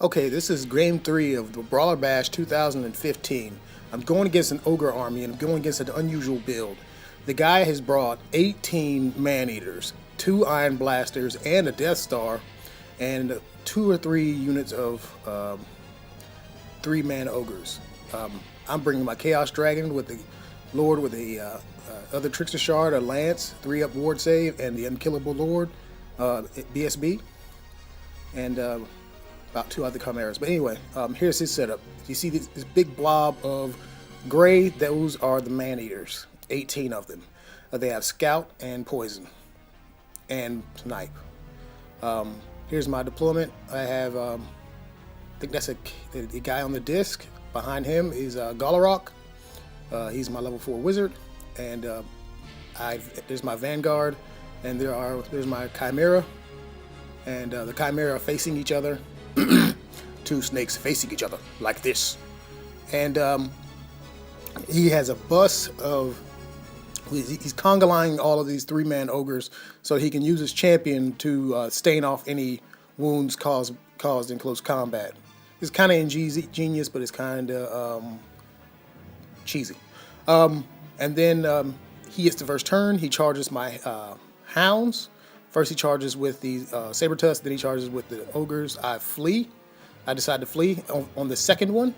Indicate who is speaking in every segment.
Speaker 1: Okay, this is game 3 of the Brawler Bash 2015. I'm going against an Ogre army and I'm going against an unusual build. The guy has brought 18 Man-Eaters, 2 Iron Blasters, and a Death Star, and 2 or 3 units of 3-man Ogres. I'm bringing my Chaos Dragon with the Lord with the other Trickster Shard, a Lance, 3-up Ward Save, and the Unkillable Lord, BSB, and about 2 other chimeras. But anyway, here's his setup. You see this big blob of gray? Those are the Man-Eaters, 18 of them. They have Scout and Poison and Snipe. Here's my deployment. I have, I think that's a guy on the disc. Behind him is Brawler. He's my level 4 wizard, and there's my Vanguard, and there's my Chimera, and the Chimera are facing each other. 2 snakes facing each other like this, and he has a bus of. He's conga-lining all of these 3-man ogres so he can use his champion to stain off any wounds caused in close combat. It's kind of ingenious, but it's kind of cheesy. And then he gets the first turn. He charges my hounds. First he charges with the saber tusk, then he charges with the ogres. I flee. I decide to flee on the second one.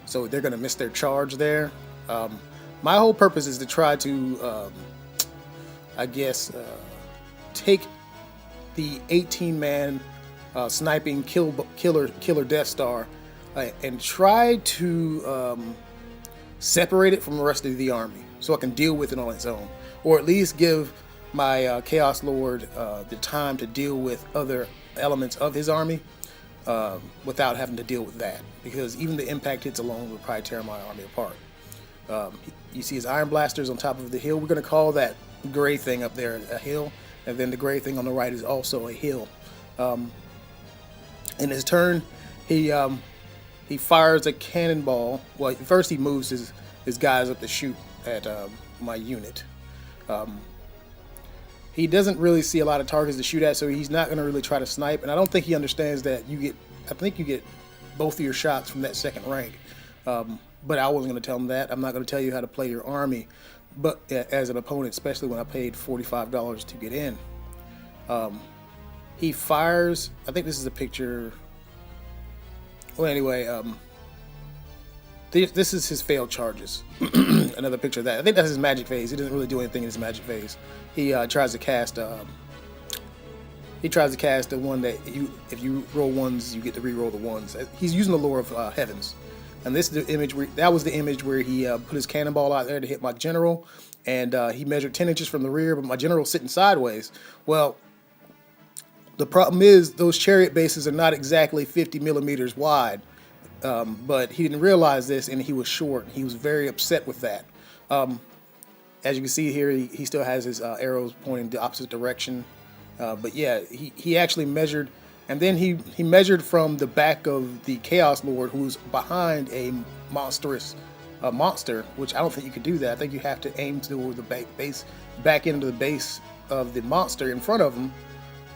Speaker 1: So they're going to miss their charge there. My whole purpose is to try to, I guess, take the 18-man sniping killer Death Star and try to separate it from the rest of the army so I can deal with it on its own. Or at least give my Chaos Lord the time to deal with other elements of his army without having to deal with that. Because even the impact hits alone would probably tear my army apart. You see his Iron Blasters on top of the hill. We're going to call that gray thing up there a hill. And then the gray thing on the right is also a hill. In his turn, he fires a cannonball. Well, first he moves his guys up to shoot at my unit. He doesn't really see a lot of targets to shoot at, so he's not going to really try to snipe. And I don't think he understands that I think you get both of your shots from that second rank. But I wasn't going to tell him that. I'm not going to tell you how to play your army, but as an opponent, especially when I paid $45 to get in. He fires. I think this is a picture. Well, anyway, this is his failed charges. Another picture of that. I think that's his magic phase. He doesn't really do anything in his magic phase. He tries to cast. He tries to cast the one that if you roll ones, you get to re-roll the ones. He's using the lore of heavens. And this is the image that was the image where he put his cannonball out there to hit my general, and he measured 10 inches from the rear, but my general's sitting sideways. Well, the problem is those chariot bases are not exactly 50 millimeters wide, but he didn't realize this, and he was short. He was very upset with that. As you can see here, he still has his arrows pointing the opposite direction. But yeah, he actually measured. And then he measured from the back of the Chaos Lord, who's behind a monster, which I don't think you could do that. I think you have to aim toward the back into the base of the monster in front of him,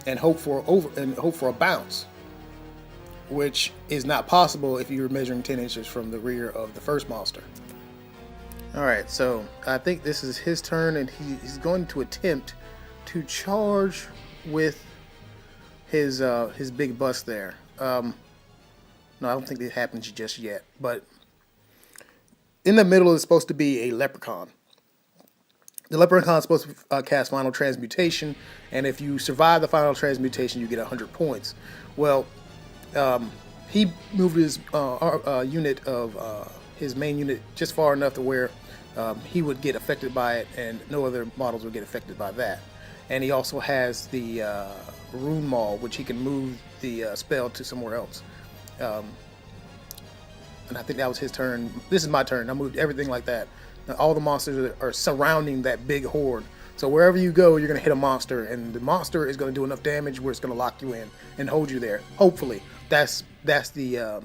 Speaker 1: and hope for a bounce, which is not possible if you're measuring 10 inches from the rear of the first monster. All right, so I think this is his turn, and he's going to attempt to charge with his big bust there. No, I don't think that happens just yet. But in the middle is supposed to be a leprechaun. The leprechaun is supposed to cast Final Transmutation, and if you survive the Final Transmutation, you get 100 points. Well, he moved his unit of his main unit just far enough to where he would get affected by it, and no other models would get affected by that. And he also has the Rune Maul, which he can move the spell to somewhere else. And I think that was his turn. This is my turn. I moved everything like that. Now, all the monsters are surrounding that big horde. So wherever you go, you're going to hit a monster, and the monster is going to do enough damage where it's going to lock you in and hold you there. Hopefully, that's the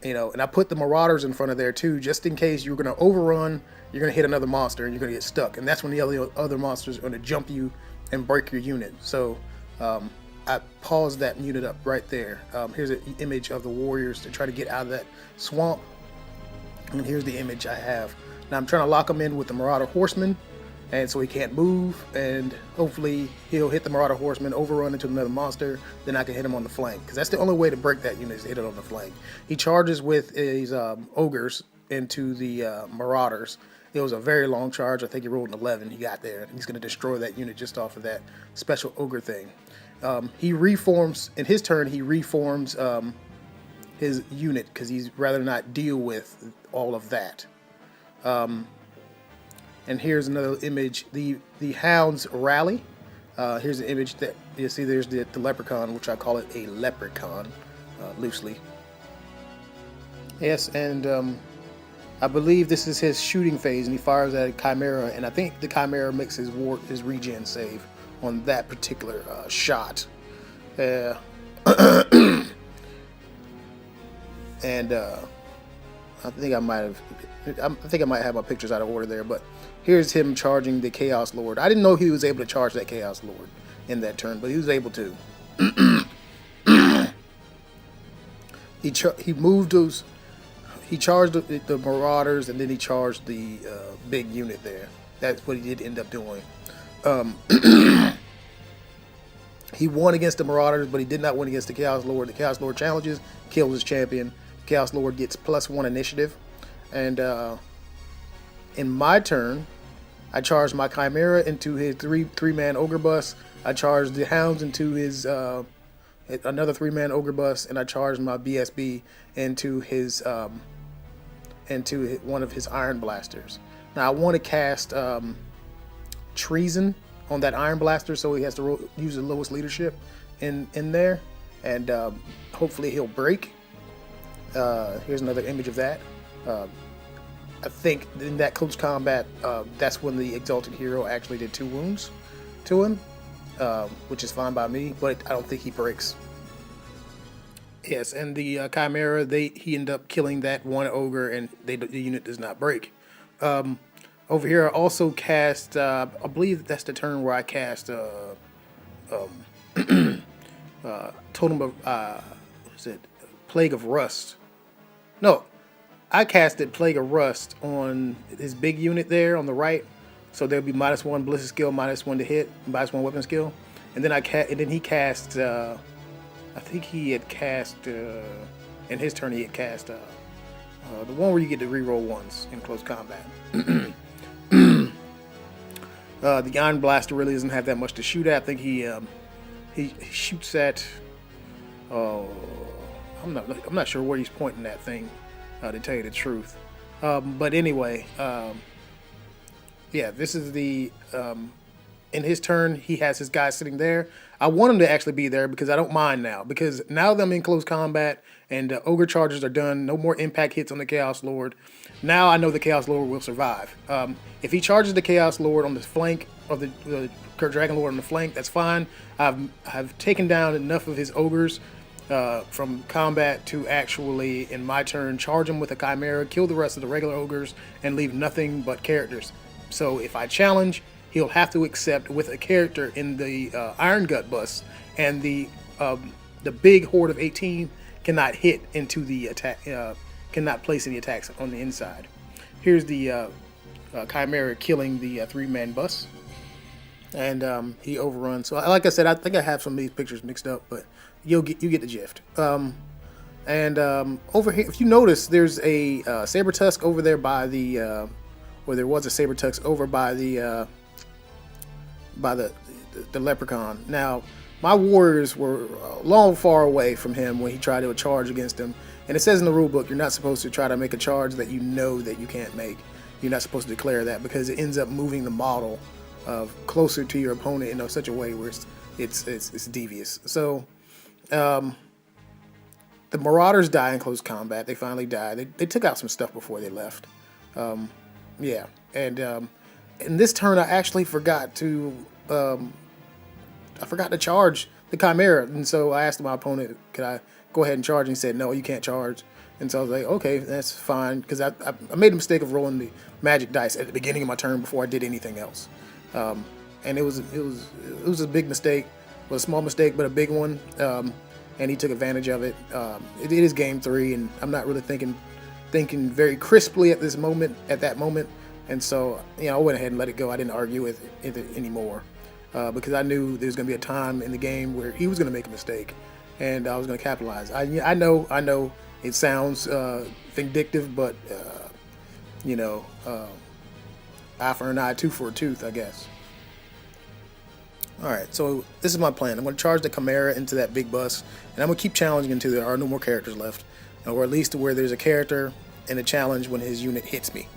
Speaker 1: and I put the Marauders in front of there too, just in case you're going to overrun. You're going to hit another monster and you're going to get stuck, and that's when the other monsters are going to jump you and break your unit. So I paused that unit up right there. Here's an image of the warriors to try to get out of that swamp. And here's the image I have. Now I'm trying to lock him in with the Marauder Horseman, and so he can't move, and hopefully he'll hit the Marauder Horseman, overrun into another monster, then I can hit him on the flank, because that's the only way to break that unit is hit it on the flank. He charges with his Ogres into the Marauders. It was a very long charge. I think he rolled an 11. He got there, and he's going to destroy that unit just off of that special Ogre thing. He reforms, in his turn, he reforms his unit, because he's rather not deal with all of that. And here's another image. The hounds rally. Here's an image that you see. There's the leprechaun, which I call it a leprechaun, loosely. Yes, and I believe this is his shooting phase, and he fires at a chimera, and I think the chimera makes his regen save on that particular shot. And I think I might have my pictures out of order there, but here's him charging the Chaos Lord. I didn't know he was able to charge that Chaos Lord in that turn, but he was able to. He moved those. He charged the Marauders, and then he charged the big unit there. That's what he did end up doing. He won against the Marauders, but he did not win against the Chaos Lord. The Chaos Lord challenges, kills his champion. Chaos Lord gets +1 initiative. And in my turn, I charged my Chimera into his three-man Ogre bus. I charged the Hounds into his another 3-man Ogre bus, and I charged my BSB into his into one of his Iron Blasters. Now I want to cast Treason on that Iron Blaster, so he has to use the lowest leadership in there, and hopefully he'll break. Here's another image of that. I think in that close combat, that's when the Exalted Hero actually did 2 wounds to him, which is fine by me, but I don't think he breaks. Yes, and the Chimera, he ended up killing that one Ogre, and the unit does not break. Over here, I also cast, I believe that's the turn where I cast Totem of, what is it? Plague of Rust. No, I casted Plague of Rust on his big unit there on the right, so there'll be -1 ballistic skill, -1 to hit, -1 weapon skill, and then he cast. I think he had cast in his turn. He had cast the one where you get to reroll ones in close combat. The Iron Blaster really doesn't have that much to shoot at. I think he shoots at. I'm not sure where he's pointing that thing, to tell you the truth. But anyway, yeah, this is the. In his turn, he has his guy sitting there. I want him to actually be there because I don't mind now. Because now that I'm in close combat and Ogre charges are done, no more impact hits on the Chaos Lord. Now I know the Chaos Lord will survive. If he charges the Chaos Lord on the flank of the Dragon Lord on the flank, that's fine. I've taken down enough of his Ogres from combat to actually, in my turn, charge him with a Chimera, kill the rest of the regular Ogres, and leave nothing but characters. So if I challenge, he'll have to accept with a character in the Iron Gut bus, and the big horde of 18 cannot hit into the attack, cannot place any attacks on the inside. Here's the Chimera killing the 3-man bus, and he overruns. So like I said, I think I have some of these pictures mixed up, but you get the gist. Over here, if you notice, there's a saber tusk over there by the, or there was a saber tusk over by the leprechaun. Now, my warriors were long far away from him when he tried to charge against him. And it says in the rule book, you're not supposed to try to make a charge that you know that you can't make. You're not supposed to declare that, because it ends up moving the model of closer to your opponent in such a way where it's devious. So, the Marauders die in close combat. They finally died. They took out some stuff before they left. Yeah, and in this turn, I actually forgot to charge the Chimera, and so I asked my opponent, "Could I go ahead and charge?" And he said, "No, you can't charge." And so I was like, "Okay, that's fine," because I made a mistake of rolling the magic dice at the beginning of my turn before I did anything else, and it was a big mistake. was a small mistake, but a big one, and he took advantage of it. It is game 3, and I'm not really thinking very crisply at that moment, and so I went ahead and let it go. I didn't argue with it anymore because I knew there was going to be a time in the game where he was going to make a mistake, and I was going to capitalize. I know it sounds vindictive, but eye for an eye, tooth for a tooth, I guess. Alright, so this is my plan. I'm going to charge the Chimera into that big bus, and I'm going to keep challenging until there are no more characters left, or at least where there's a character in a challenge when his unit hits me.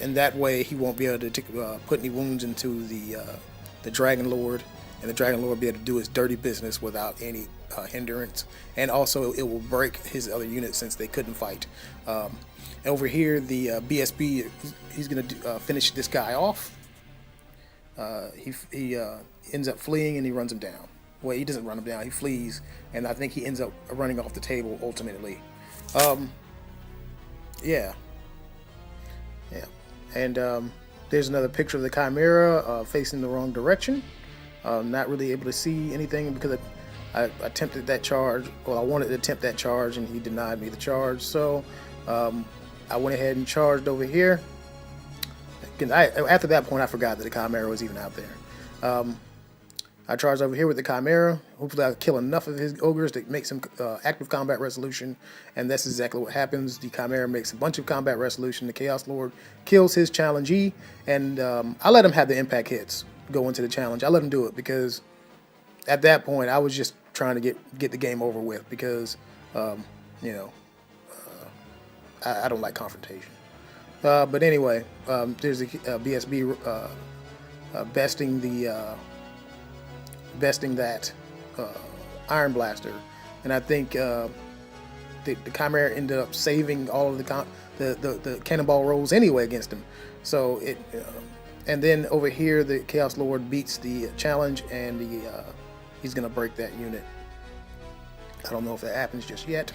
Speaker 1: And that way he won't be able to put any wounds into the Dragon Lord, and the Dragon Lord will be able to do his dirty business without any hindrance. And also it will break his other units since they couldn't fight. Over here, the BSB, he's going to finish this guy off. He ends up fleeing and he runs him down. Well, he doesn't run him down, he flees, and I think he ends up running off the table ultimately. Yeah. And there's another picture of the Chimera facing the wrong direction. Not really able to see anything because I attempted that charge. Well, I wanted to attempt that charge and he denied me the charge, so I went ahead and charged over here. After that point, I forgot that the Chimera was even out there. I charged over here with the Chimera. Hopefully I'll kill enough of his ogres to make some active combat resolution, and that's exactly what happens. The Chimera makes a bunch of combat resolution. The Chaos Lord kills his challengee, and I let him have the impact hits go into the challenge. I let him do it because at that point I was just trying to get the game over with because I don't like confrontation. But anyway, there's a BSB besting that Iron Blaster, and I think the Chimera ended up saving all of the cannonball rolls anyway against him. So and then over here the Chaos Lord beats the challenge, and he's gonna break that unit. I don't know if that happens just yet.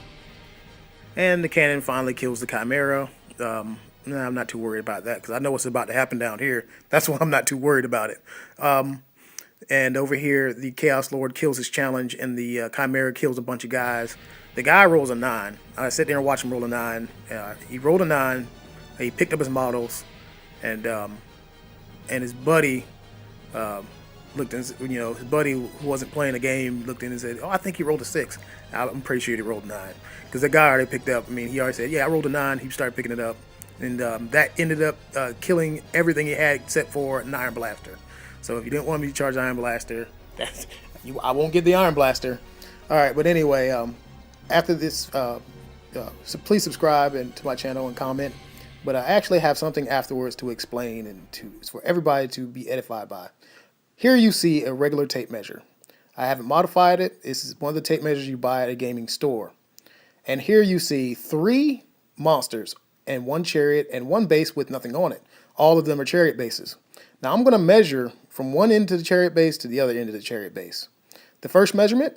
Speaker 1: And the cannon finally kills the Chimera. I'm not too worried about that because I know what's about to happen down here. That's why I'm not too worried about it. And over here, the Chaos Lord kills his challenge, and the Chimera kills a bunch of guys. The guy rolls a 9. I sit there and watch him roll a 9. He rolled a 9. He picked up his models, and his buddy looked in. His buddy who wasn't playing the game looked in and said, "Oh, I think he rolled a 6." I'm pretty sure he rolled a 9 because the guy already picked up. I mean, he already said, "Yeah, I rolled a 9." He started picking it up, and that ended up killing everything he had except for an Iron Blaster. So if you didn't want me to charge Iron Blaster, I won't get the Iron Blaster. All right, but anyway, after this, so please subscribe to my channel and comment. But I actually have something afterwards to explain and for everybody to be edified by. Here you see a regular tape measure. I haven't modified it. This is one of the tape measures you buy at a gaming store. And here you see 3 monsters and 1 chariot and 1 base with nothing on it. All of them are chariot bases. Now I'm going to measure from one end of the chariot base to the other end of the chariot base. The first measurement,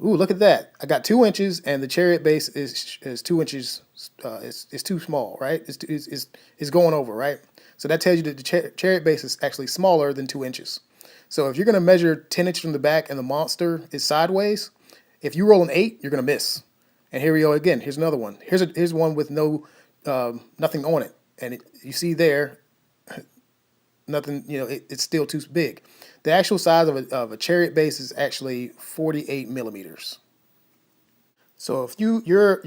Speaker 1: ooh, look at that. I got 2 inches, and the chariot base is 2 inches. It's too small, right? It's going over, right? So that tells you that the chariot base is actually smaller than 2 inches. So if you're going to measure 10 inches from the back and the monster is sideways, if you roll an 8, you're going to miss. And here we go again. Here's another one. Here's one with nothing on it, and you see there. Nothing, it's still too big. The actual size of a chariot base is actually 48 millimeters. So if your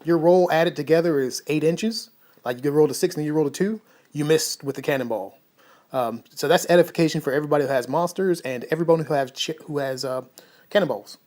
Speaker 1: roll added together is 8 inches, like you could roll a 6 and you roll a 2, you missed with the cannonball. So that's edification for everybody who has monsters and everybody who has cannonballs.